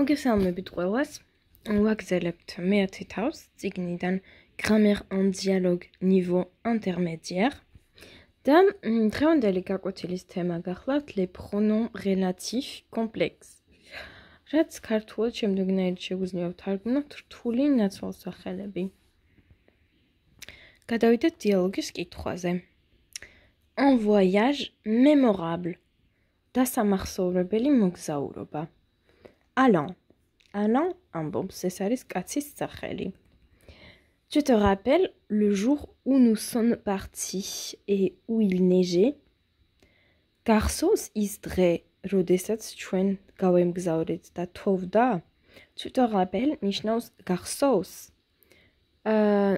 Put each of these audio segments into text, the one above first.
მოგესალმებით ყველას. ვაგზელებთ მეათე თავს წიგნიდან Grammaire en dialogue niveau intermédiaire. და დღევანდელი გაკვეთილის თემა გახლავთ les pronoms relatifs complexes. რაც ქართულად შემდეგნაირად შეგვიძლია ვთარგმნოთ რთული ნაცვალსახელები. გადავიდეთ დიალოგის კითხვაზე. Un voyage mémorable. დასამახსოვრებელი მოგზაურობა. Alain ambombs ეს არის კაცის სახელი. Tu te rappelles le jour où nous sommes partis et où il neigeait? Garçons ისდღე, როდესაც ჩვენ გავემგზავრეთ და თოვდა? Tu te rappelles ნიშნავს garçons.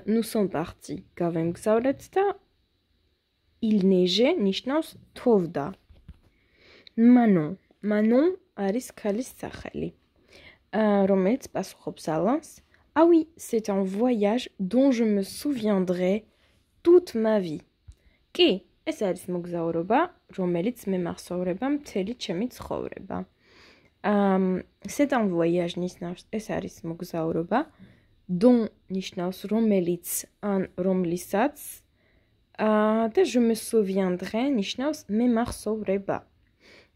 Nous sommes partis გავემგზავრეთ და il neigeait ნიშნავს თოვდა. Manon არის ქალის სახელი. რომელიც პასუხობს Alains. Ah oui, c'est un voyage dont je me souviendrai toute ma vie. კი, ეს არის მოგზაურობა, რომელიც მე მახსოვრება მთელი ჩემი ცხოვრება. C'est un voyage ნიშნავს, ეს არის მოგზაურობა, dont ნიშნავს რომელიც ან რომლისაც, და je me souviendrai ნიშნავს მე მახსოვრება.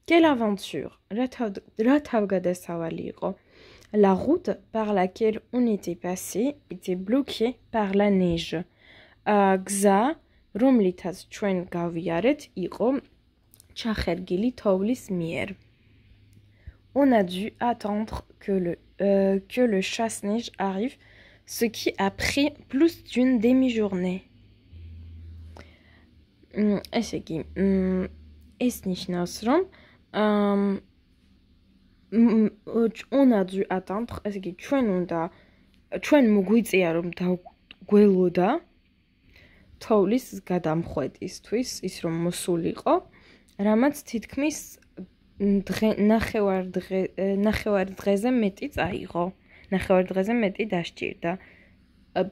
Quelle aventure, რა თავგადასავალი იყო. La route par laquelle on était passé était bloquée par la neige. Gza, რომლითაც ჩვენ გავიარეთ, იყო ჩახერგილი თოვლის მიერ. On a dû attendre que le chasse-neige arrive, ce qui a pris plus d'une demi-journée. ესე იგი, ეს ნიშნავს, რომ on a dû attendre, ესე იგი, ჩვენ მოგვიწია რომ დაგველოდა თოვლის გადამხვეტისთვის, ის რომ მოსულიყო, რამაც თითქმის ნახევარ დღეზე მეტი წაიღო, ნახევარ დღეზე მეტი დასჭირდა.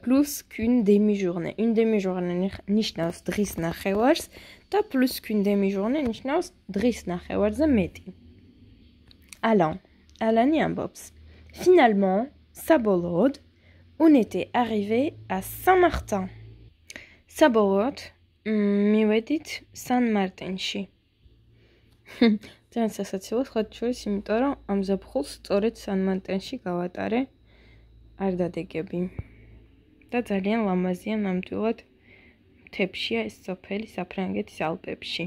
Plus qu'une demi-journée. Une demi-journée ნიშნავს დღის ნახევარს და plus qu'une demi-journée ნიშნავს დღის ნახევარზე მეტი. Alani ambops. Finalement, საბოლოოდ, on était arrivé à Saint-Martin. საბოლოოდ, მივედით სან-მარტენში. ძალიან სასაცილო ხოთ შორის, იმიტომ რომ ამ ზაფხულს სწორედ სან-მარტენში გავატარე, არ დადეგები. და ძალიან ლამაზია ნამდვილად მთებშია ეს სოფელი საფრანგეთის ალპებში.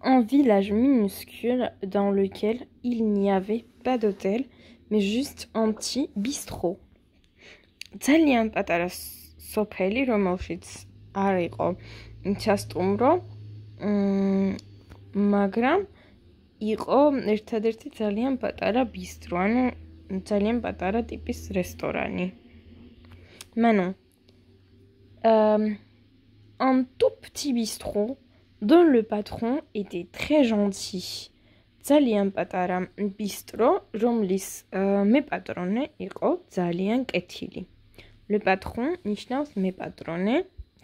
Un village minuscule dans lequel il n'y avait pas d'hôtel, mais juste un petit bistrot. ძალიან პატარა სოფელი, რომელშიც არ იყო ჩასტუმრო, მაგრამ იყო ერთადერთი ძალიან პატარა ბისტრო, ანუ ძალიან პატარა ტიპის რესტორანი. Manon. Un tout petit bistrot dont le patron était très gentil. ძალიან პატარა ბისტრო, რომლის მეპატრონე იყო ძალიან კეთილი. Le patron ნიშნავს მეპატრონე,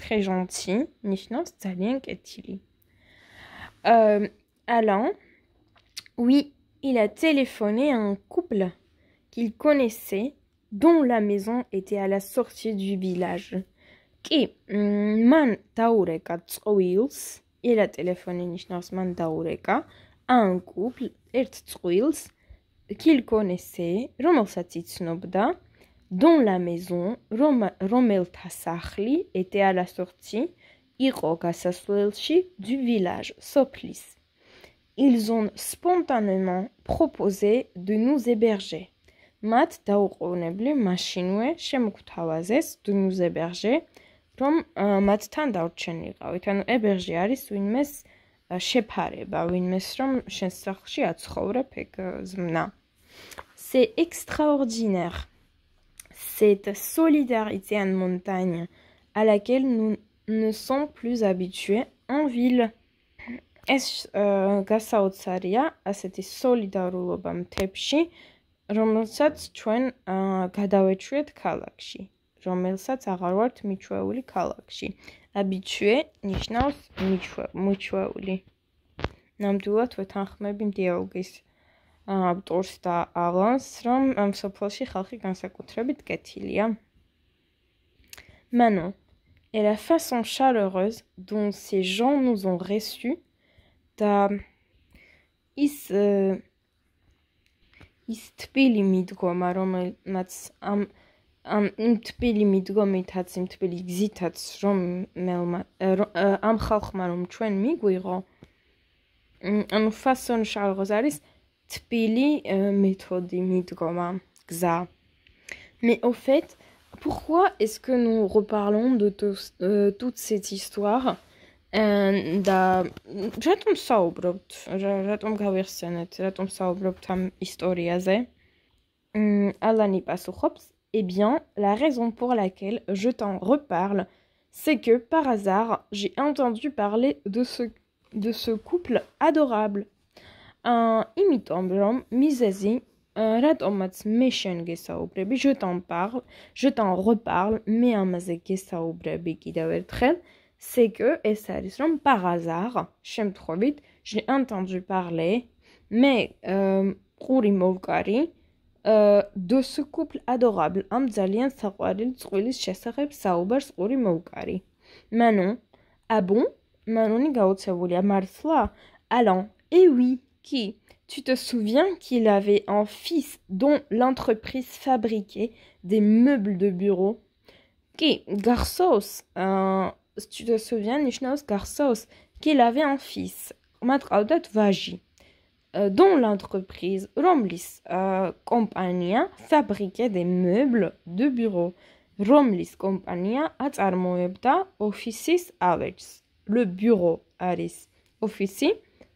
très gentil ნიშნავს ძალიან კეთილი. Alain, oui, il a téléphoné à un couple qu'il connaissait, dont la maison était à la sortie du village. Კი, მან დაურეკა წყვილს, il a téléphoné ნიშნავს მან დაურეკა, un couple, ერთ წყვილს, qu'il connaissait, რომელსაც იცნობდა, dont la maison, რომელთა სახლი était à la sortie, იყო გასასვლელში du village, სოფლის. Ils ont spontanément proposé de nous héberger. მათ დაუყოვნებლივ მაშინვე შემოგთავაზეს de nous héberger, რომ მათთან დავრჩენილიყავით. ანუ héberger არის ვინმეს შეფარება, ვინმეს რომ შენს სახლში აცხოვრებ ეგ ზმნა. C'est extraordinaire. Cette solidarité en montagne à laquelle nous ne sommes plus habitués en ville. ეს გასაოცარია, ასეთი სოლიდარულობა მთებში, რომელსაც ჩვენ გადავეჩვიეთ ქალაქში, რომელსაც აღარ ვართ მიჩვეული ქალაქში. Habitué ნიშნავს მიჩვეული. ნამდვილად ვეთანხმები დიალოგის ავტორს და აღლანს, რომ სოფელში ხალხი განსაკუთრებით კეთილია. Manon, et la façon chaleureuse dont ces gens nous ont reçus, da is თბილი მიდგომა, რომელმაც იმ თბილი მიდგომითაც, იმ თბილი გზითაც, ამ ხალხმა რომ ჩვენ მიგვიღო, ანუ façon chaleureuse არის თბილი méthode მიდგომა, gza. Mais au fait, pourquoi est-ce que nous reparlons de toute cette histoire? რატომ საუბრობთ? რატომ გავიხსენეთ? რატომ საუბრობთ ამ ისტორიაზე? Alani pasухობს, eh bien, la raison pour laquelle je t'en reparle, c'est que par hasard, j'ai entendu parler de ce couple adorable. Imitom რომ მიზეზი რატომაც მე შენ გესაუბრები, je t'en reparle, მე ამაზე გესაუბრები კიდევ ერთხელ, c'est que ეს არის რომ par hasard, შემთხვევით, j'ai entendu parler, მე ყური მოვკარი de ce couple adorable, ამ ძალიან საყვარელი წყვილის შესახებ საუბარს ყური მოვკარი. Manon, ah bon? Manoni გაუცებულია მართლა? Allant, eh oui, qui? Tu te souviens qu'il avait un fils dont l'entreprise fabriquait des meubles de bureau? Qui? Garços, tu te souviens, Nishnaos Garços, qu'il avait un fils, Matraudat Vaji, dont l'entreprise Romlis Compagnia fabriquait des meubles de bureau. Romlis Compagnia atzarmoebda offices avets. Le bureau Aris. Office,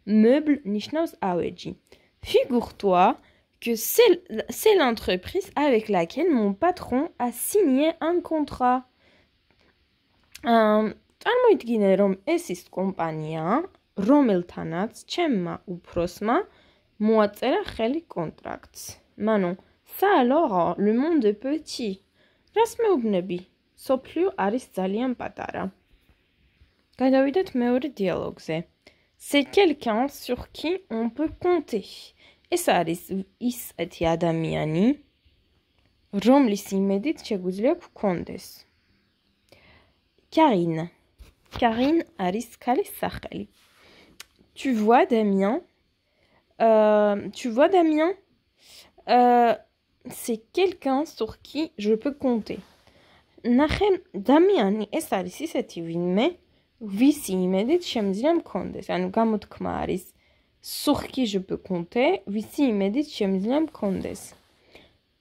meuble Nishnaos Aweji. Figure-toi que c'est l'entreprise avec laquelle mon patron a signé un contrat. წარმოიდგინე რომ ეს ის კომპანია, რომელთანაც ჩემმა უფროსმა მოაწერა ხელი კონტრაქტს. Manon, ça alors, le monde est petit. რას მეუბნები? სოფლიო არის ძალიან პატარა. გადავიდეთ მეორე დიალოგზე. C'est quelqu'un sur qui on peut compter. ეს არის ისეთი ადამიანი, რომლის იმედით შეგვიძლია გვქონდეს. Karine. Karine არის ქალის სახელი. Tu vois Damien? C'est quelqu'un sur qui je peux compter. ნახე, Damien ეს არის ისეთი ვინმე, ვისი იმედით შემიძლია მქონდეს. ანუ გამოთქმა არის sur qui je peux compter, ვისი იმედით შემიძლია მქონდეს.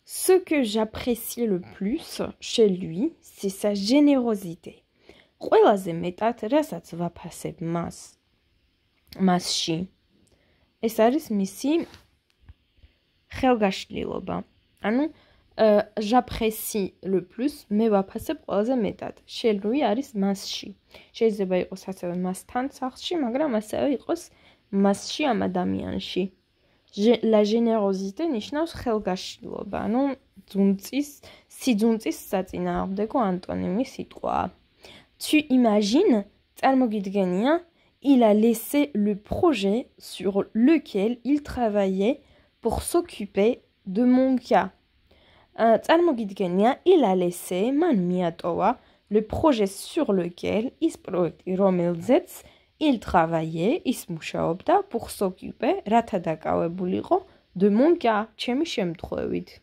Ce que j'apprécie le plus chez lui, c'est sa générosité. ყველაზე მეტად რასაც ვაფასებ მასში. ეს არის მისი ხელგაშლილობა. ანუ j'apprécie le plus, მე ვაფასებ ყველაზე მეტად. Chez lui არის მასში. შეიძლება იყოს ასევე მასთან სახლში, მაგრამ ასევე იყოს მასში ამ ადამიანში. La générosité ნიშნავს ხელგაშლილობა. ანუ სიძუნწის საწინააღმდეგო ანტონიმი სიტყვაა. Tu imagines, Talmogidgania, il a laissé le projet sur lequel il travaillait pour s'occuper de mon cas. Talmogidgania, il a laissé, Manmiatowa, le projet sur lequel il travaillait, Ismushaopta, pour s'occuper, Ratadakawebuligo, de mon cas, Chemishem Troevit.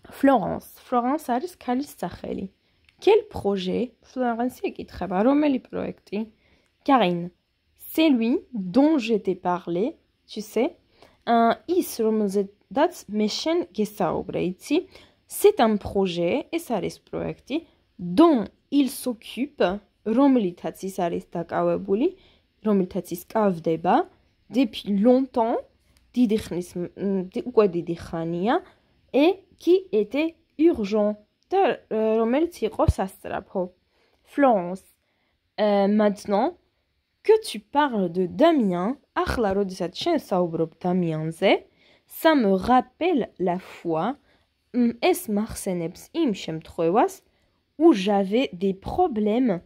Florence Aris Kalis Sacheli. Quel projet? Florence qui travaille le projet. Karine, c'est lui dont je t'ai parlé, tu sais. C'est un projet, et ça reste projet, dont il s'occupe, depuis longtemps, et qui était urgent. Florence, maintenant que tu parles de Damien, ça me rappelle la fois où j'avais des problèmes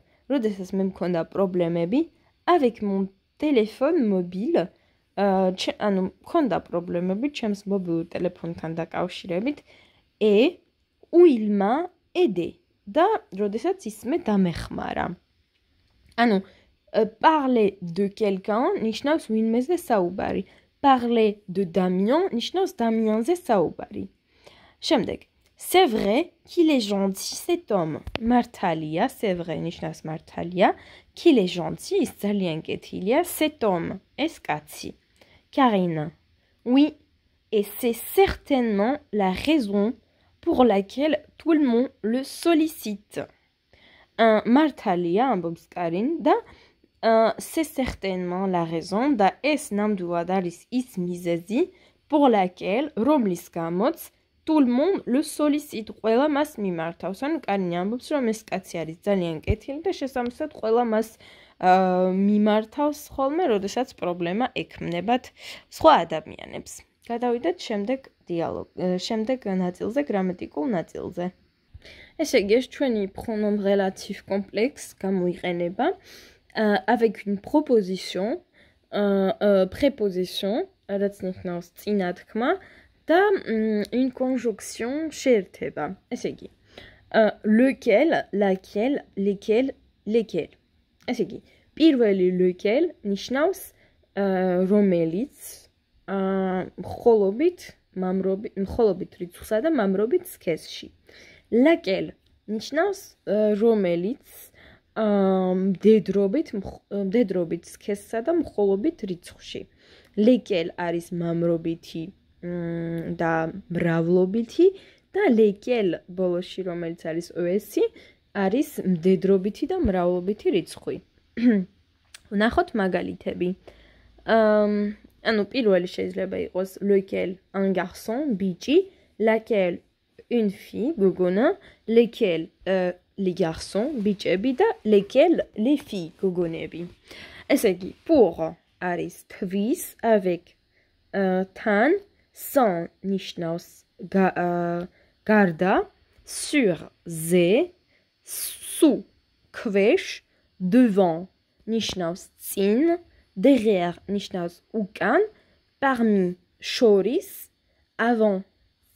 avec mon téléphone mobile ანუ მქონდა პრობლემები ჩემს მობილურ ტელეფონთან დაკავშირებით უილმა ედე და როდესაც ისმე დამეხმარა. ანუ parler de quelqu'un ნიშნავს ვინმეზე საუბარი. Parler de Damien ნიშნავს დამიანზე საუბარი. შემდეგ C'est vrai qu'il est gentil cet homme. მართალია, c'est vrai ნიშნავს მართალია, qu'il est gentil, ის ძალიან კეთილია, cet homme, ეს კაცი. Karine. Oui, et c'est certainement la raison pour laquelle tout le monde le sollicite. მართალია, ამბობს Karine და c'est certainement la raison და ეს ნამდვილად არის ის მიზეზი pour laquelle რომლის გამოც tout le monde le sollicite. ყველა მას მიმართავს. ანუ Karine ამბობს, რომ ეს კაცი არის ძალიან კეთილი და შესაბამისად ყველა მას მიმართავს ხოლმე, როდესაც პრობლემა ექმნებათ სხვა ადამიანებს. გადავიდეთ შემდეგ ნაწილზე, გრამატიკულ ნაწილზე. ესე იგი, ეს ჩვენი pronom relatif complexe გამოიყენება avec une proposition, préposition, რაც ნიშნავს წინათქმა და une conjonction შეერთება. ესე იგი, lequel, laquelle, lesquels, lesquels. ესე იგი, პირველი lequel ნიშნავს რომელიც მხოლობით რიცხვსა და მამრობით სქესში. Laquelle ნიშნავს რომელიც მდედრობით სქესსა და მხოლობით რიცხვში. Lesquels არის მამრობითი და მრავლობითი და lesquels ბოლოში რომელიც არის OS-ი არის მდედრობითი და მრავლობითი რიცხვი. ვნახოთ მაგალითები. ანუ პირველი შეიძლება იყოს lequel un garçon, ბიჭი, laquelle une fille, გოგონა, lesquels les garçons, ბიჭები და lesquels les filles, გოგონები. ესე იგი, pour არის თვის, avec თან, sans ნიშნავს გარდა, sur ზე, sous ქვეშ, devant ნიშნავს წინ, derrière ნიშნავს უკან, parmi შორის, avant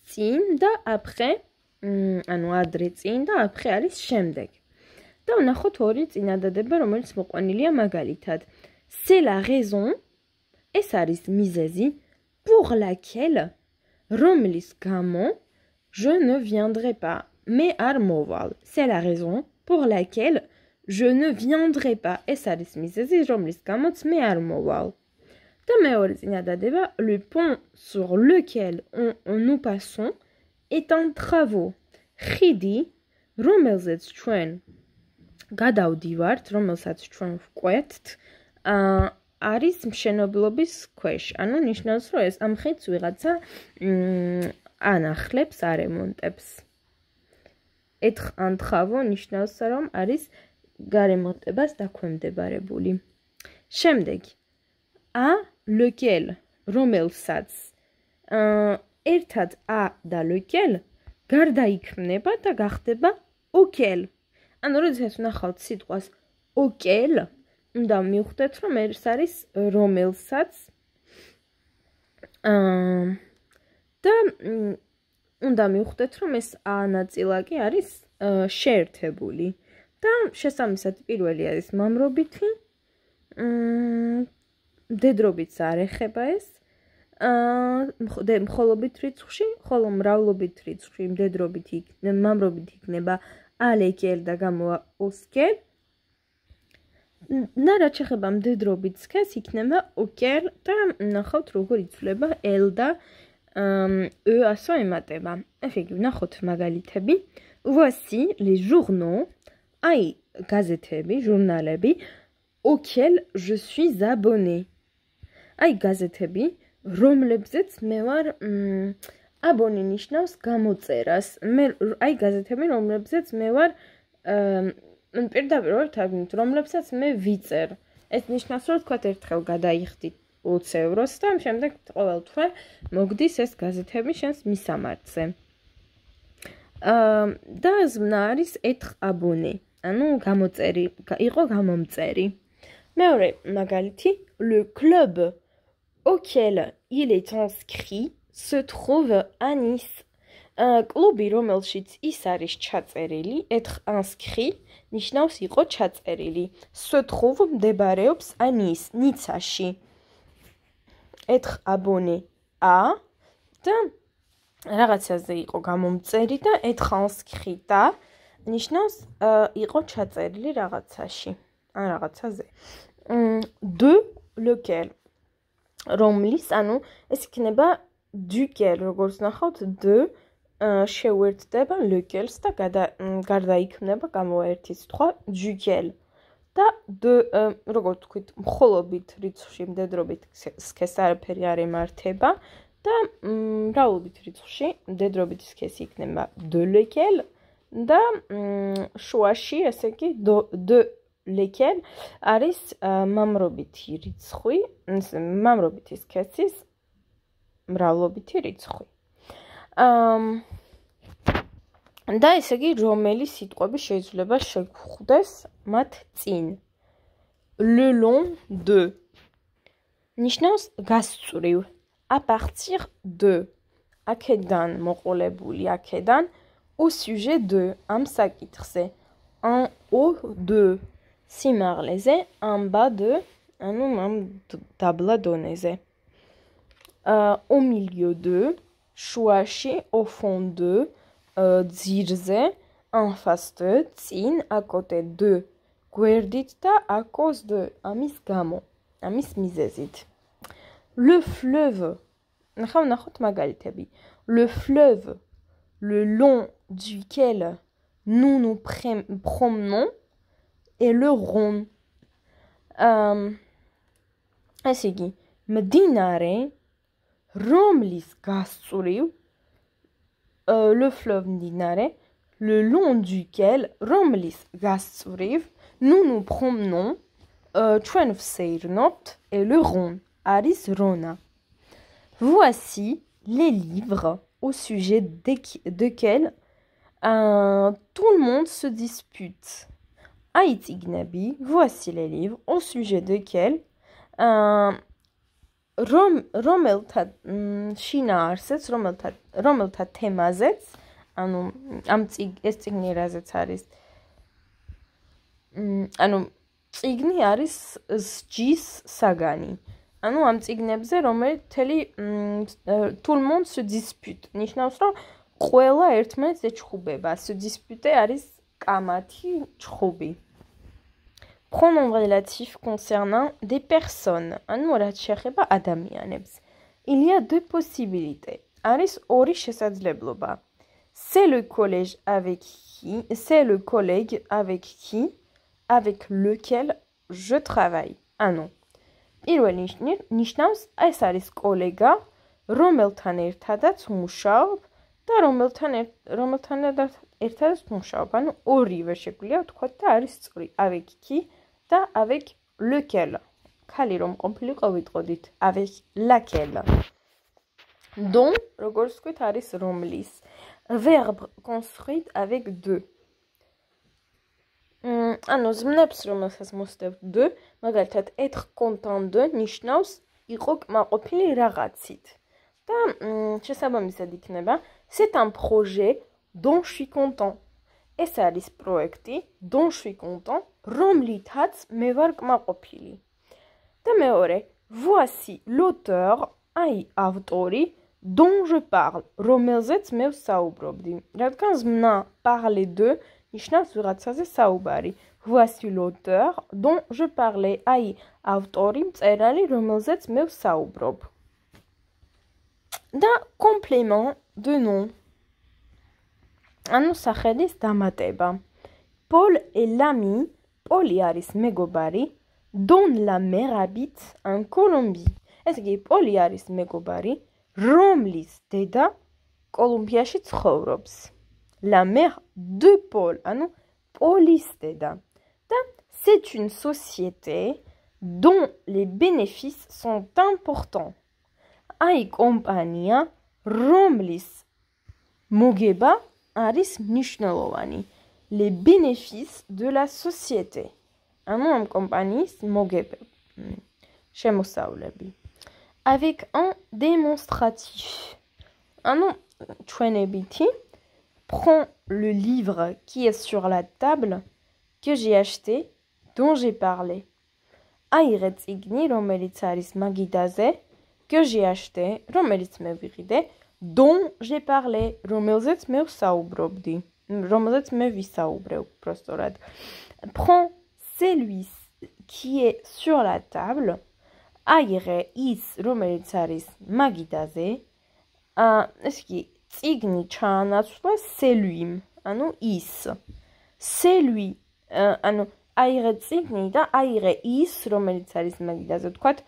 წინ და après ანუ ადრე წინ და après არის შემდეგ. და ვნახოთ ორი წინადადება, რომელიც მოყვანილია მაგალითად. C'est la raison, ეს არის მიზეზი, pour laquelle რომლის გამო je ne viendrai pas, მე არ მოვალ. C'est la raison pour laquelle je ne viendrai pas, ეს არის მიზეზი, რომლის გამოც მე არ მოვალ. და მეორე წინადადება, le pont sur lequel nous passons est en travaux. ხიდი, რომელზეც ჩვენ გადავდივართ, რომელსაც ჩვენ ვკვეთთ, არის მშენებლობის ქვეშ. ანუ ნიშნავს, რომ ეს ამ ხიდს ვიღაცა ანახლებს, არემონტებს. être en travaux ნიშნავს, რომ არის გარემონტებას დაქვემდებარებული. შემდეგ lequel, რომელსაც ერთად და lequel გარდაიქმნება და გახდება auquel. ანუ როდესაც ვნახავთ სიტყვას auquel, უნდა მივხვდეთ, რომ ეს არის რომელსაც და უნდა მივხვდეთ, რომ ეს ნაწილაკი არის შეერთებული. და შესაბამისად პირველი არის მამრობითი, მდედრობით არ ეხება ეს, მხოლობით რიცხვში, ხოლო მრავლობით რიცხვში მამრობით იქნება lesquels და გამოვა auquel. და რაც შეეხება მდედრობით სქესს, იქნება auquel და ნახავთ როგორ იცვლება l და asო ემატება. ესე იგი, ვნახოთ მაგალითები. Voici les journaux, გაზეთები, ჟურნალები, auquel je suis abonné. გაზეთები, რომლებზეც მე ვარ abonné ნიშნავს გამოწერას. გაზეთები, რომლებზეც მე ვარ პირდაპირ ვარ თარგმნით, რომლებსაც მე ვიწერ. ეს ნიშნავს, რომ თქვათ ერთხელ გადაიხდით 20 ევროს და შემდეგ ყოველ თვე მოგდის ეს გაზეთები შენს მისამართზე. და ზმნა არის être abonné. ანუ იყო გამომწერი. მეორე მაგალითი, le club auquel il est inscrit se trouve à Nice. კლუბი, რომელშიც ის არის ჩაწერილი, être inscrit, ნიშნავს იყო ჩაწერილი. Se trouve მდებარეობს à Nice, ნიცაში. Être abonné à და რაღაცაზე იყო გამომწერი და être inscrit და ნიშნავს იყო ჩაწერილი რაღაცაში, ან რაღაცაზე. De lequel რომლის, ანუ ეს იქნება duquel, როგორც ნახავთ, de შეუერთდება lequel-ს და გარდაიქმნება გამოერთის თქვა duquel. და როგორც თქვით, მხოლობით რიცხვში მდედრობით სქესს არაფერი არ ემართება და მრავლობით რიცხვში მდედრობით სქესი იქნება de lequel და შუაში, ესე იგი, de lequel არის მამრობითი რიცხვი, მამრობითი სქესის მრავლობითი რიცხვი. და ესე იგი, რომელი სიტყვები შეიძლება შეგხვდეს მათ წინ. Le long de ნიშნავს გასწვრივ. À partir de აქედან მოყოლებული აქედან au sujet de ამ საკითხზე. En haut de სიმაღლეზე, en bas de ანუ ამ დაბლა დონეზე. Au milieu de შუაში, au fond de ძირზე, en face de წინ, à côté de გვერდით და à cause de ამის გამო, ამის მიზეზით. Le fleuve ნახოთ მაგალითები. Le fleuve le long duquel nous nous promenons est le Rhône. ესე იგი, მდინარე რომლის გასწვრივ le fleuve მდინარე le long duquel რომლის გასწვრივ nous nous promenons ჩვენ ვსეირნობთ et le Rhône არის რონა. Voici les livres au sujet desquels tout le monde se dispute. აი წიგნები, voici les livres au sujet desquels რომელთა შინაარსიც, რომელთა თემაზეც, ანუ ეს წიგნი რაზეც არის, ანუ წიგნი არის სჯის საგანი. ანუ ამ წიგნებზე, რომელიც tout le monde se dispute, ნიშნავს, რომ ყველა ერთმანეთს ეჩხუბება. Se dispute არის კამათი, ჩხუბი. Pronom relatif concernant des personnes. ანუ რაც შეეხება ადამიანებს. Il y a deux possibilités. არის ორი შესაძლებლობა. C'est le collègue avec qui, avec lequel je travaille. ანუ პირველი ნიშნავს, ეს არის კოლეგა, რომელთან ერთადაც ვმუშაობ და რომელთან ერთადაც ვმუშაობ. ანუ ორივე შეგვიძლია ვთქვათ და არის სწორი. Avec qui და avec lequel. ქალი რომ ყოფილიყო ვიტყოდით avec laquelle. dont, როგორც ვთქვით, არის რომლის. Verbe construit avec de. ანუ ზმნებს რომელსაც მოსდევთ de, მაგალითად être content de ნიშნავს იყო კმაყოფილი რაღაცით. და შესაბამისად იქნება c'est un projet dont je suis content. ეს არის პროექტი dont je suis content, რომლითაც მე ვარ კმაყოფილი. და მეორე, voici l'auteur, აი ავტორი, dont je parle, რომელზეც მე ვსაუბრობდი. რადგან ზმნა parler de ნიშნავს ვიღაცაზე საუბარი. Voici l'auteur dont je parlais. აი ავტორი, მწერალი, რომელზეც მე ვსაუბრობ. და complément de nom. ანუ სახელის დამატება. Paul est l'ami, პოლი არის მეგობარი, dont la mère habite en Colombie. ესე იგი, პოლი არის მეგობარი, რომლის დედა კოლუმბიაში ცხოვრობს. La mère de Paul, ანუ პოლის დედა. და c'est une société dont les bénéfices sont importants. აი კომპანია, რომლის მოგება არის მნიშვნელოვანი. Les bénéfices de la société. ანუ ამ კომპანიის მოგებები, შემოსავლები. avec un démonstratif. Un nom ჩვენებითი. Prends le livre qui est sur la table que j'ai acheté, dont j'ai parlé. აიღე წიგნი, რომელიც არის მაგიდაზე, que j'ai acheté, რომელიც მე ვიყიდე, dont j'ai parlé, რომელზეც მე ვსაუბრობდი, რომელზეც მე ვისაუბრე უბრალოდ. Prends celui qui est sur la table, აიღე ის, რომელიც არის მაგიდაზე, ეს კი წიგნი ჩაანაცვლა celui-მ, ანუ ის. Celui, ანუ აიღე წიგნი და აიღე ის, რომელიც არის მაგიდაზე, ვთქვათ,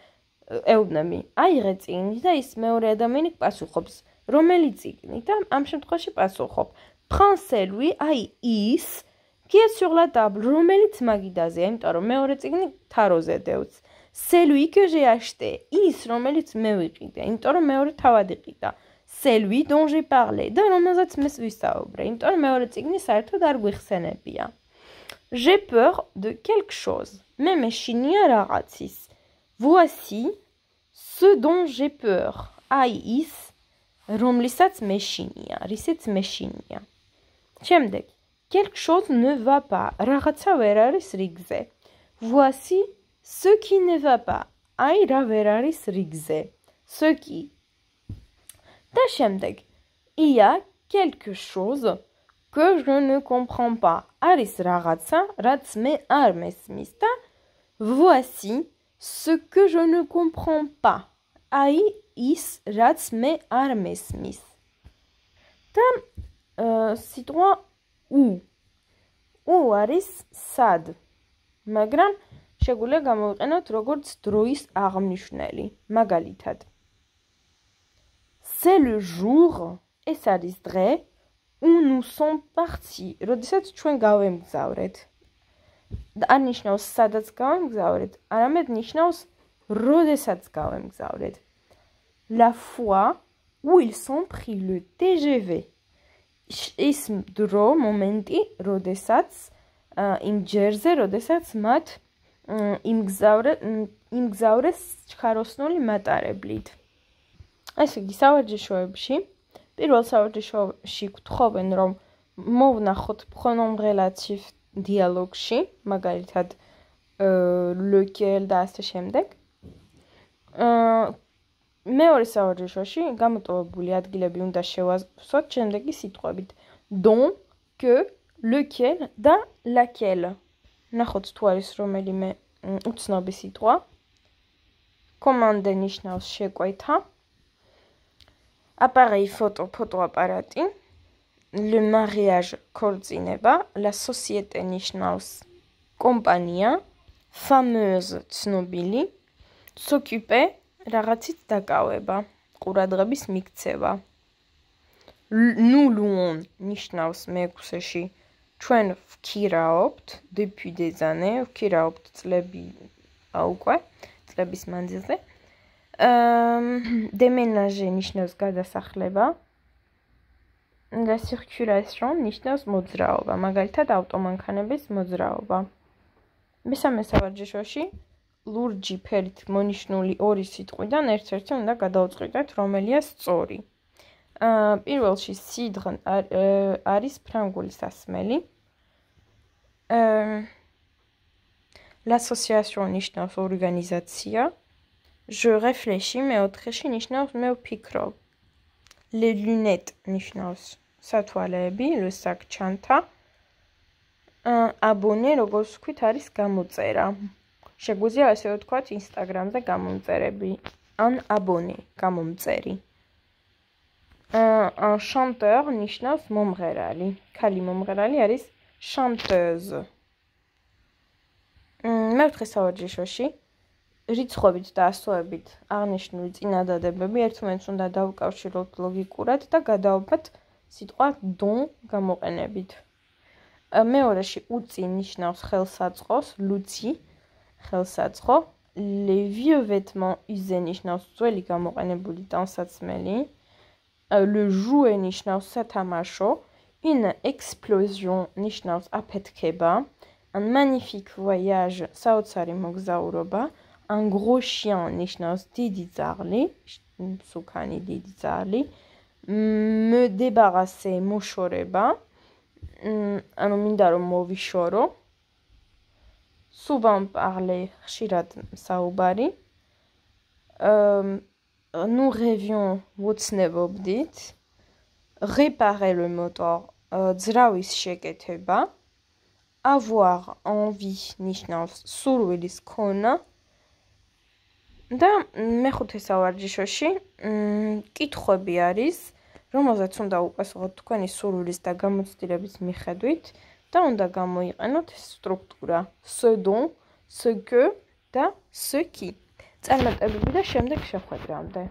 ეუბნები. აიღე წიგნი და ის მეორე ადამიანი პასუხობს, რომელი წიგნი და ამ შემთხვევაში პასუხობ. Prends celui, აი ის, qui est sur la table, რომელიც მაგიდაზეა, იმიტომ რომ მეორე წიგნი თაროზე დევს. Celui que j'ai acheté, ის, რომელიც მე ვიყიდე, იმიტომ რომ მეორე თავად იყიდა. Celui dont j'ai parlé, და რომელზეც მე ვისაუბრე, იმიტომ რომ მეორე წიგნი საერთოდ არ გვიხსენებია. J'ai peur de quelque chose. მე მეშინია რაღაცის. Voici ce dont j'ai peur. აი ის, რომლისაც მეშინია, რისიც მეშინია. შემდეგ. Quelque chose ne va pas. Რაღაცა ვერ არის რიგზე. Voici ce qui ne va pas. აი რა ვერ არის რიგზე. Ce qui. და შემდეგ. Il y a quelque chose que je ne comprends pas. არის რაღაცა, რაც მე არ მესმის და voici ce que je ne comprends pas. აი ის, რაც მე არ მესმის. და სიტყვა u. u არის სად. მაგრამ შეგვიძლია გამოვიყენოთ როგორც დროის აღმნიშვნელი. მაგალითად. C'est le jour, ეს არის დღე, où nous sommes partis. როდესაც ჩვენ გავემგზავრეთ. არ ნიშნავს სადაც გავემგზავრეთ, არამედ ნიშნავს როდესაც გავემგზავრეთ. La fois où ils sont pris le TGV. ის დრო, მომენტი, როდესაც იმ ჯერზე, როდესაც მათ იმგზავრეს ჩქაროსნული მატარებლით. ესე იგი, სავარჯიშოებში, პირველ სავარჯიშოში გთხოვენ, რომ მოვნახოთ pronom relatif დიალოგში, მაგალითად lequel და ასე შემდეგ. მეორე სავარჯიშოში გამოტოვებული ადგილები უნდა შევასვათ შემდეგი სიტყვებით. Dont, que, lequel და laquelle. ნახოთ თუ არის რომელიმე უცნობი სიტყვა. Commande ნიშნავს შეკვეთა. Appareil photo, ფოტოაპარატი. Le mariage, ქორწინება. La société ნიშნავს კომპანია. Fameuse, ცნობილი. S'occuper, რაღაცით დაკავება, ყურადღების მიქცევა. Nous louons ნიშნავს მეექვსეში ჩვენ ვქირაობთ depuis des années, ვქირაობთ წლები უკვე, წლების მანძილზე. Déménager ნიშნავს გადასახლება. La circulation ნიშნავს მოძრაობა, მაგალითად ავტომანქანების მოძრაობა. მესამე სავარჯიშოში ლურჯი ფერით მონიშნული ორი სიტყვიდან ერთ-ერთი უნდა გადავწყვიტეთ, რომელია სწორი. პირველში cidre არის ფრანგული სასმელი. L'association ნიშნავს ორგანიზაცია. Je réfléchis, მეოთხეში ნიშნავს მე ვფიქრობ. Les lunettes ნიშნავს სათვალეები, le sac ჩანთა. Abonné, როგორც ვთქვით, არის გამოწერა. შეგვიძლია ასე ვთქვათ Instagram-ზე გამომწერები. Un abonné, გამომწერი. Un chanteur ნიშნავს მომღერალი. ქალი მომღერალი არის chanteuse. მეოთხე სავარჯიშოში რიცხვებით და ასოებით აღნიშნული წინადადებები ერთმანეთს უნდა დავუკავშიროთ ლოგიკურად და გადავაბათ სიტყვა dont გამოყენებით. მეორეში უწი ნიშნავს ხელსაწყოს, ლუცი ხელსაწყო. Les vieux vêtements usés ნიშნავს ძველი გამოყენებული ტანსაცმელი. Le jouet ნიშნავს სათამაშო. Une explosion ნიშნავს აფეთქება. Un magnifique voyage საოცარი მოგზაურობა. un gros chien ნიშნავს დიდი ძაღლი, მსუქანი დიდი ძაღლი, me débarrasser მოშორება, ანუ მინდა რომ მოვიშორო, souvent parler ხშირად საუბარი, nous rêvions ვოცნებობდით, réparer le moteur, ძრავის შეკეთება, avoir envie ნიშნავს სურვილის ქონა და მეხუთე სავარჯიშოში კითხვები არის, რომელზეც უნდა უპასუხოთ თქვენი სურვილის და გამოცდილების მიხედვით და უნდა გამოიყენოთ სტრუქტურა ce dont, ce que და ce qui. წარმატებები და შემდეგ შეხვედრამდე.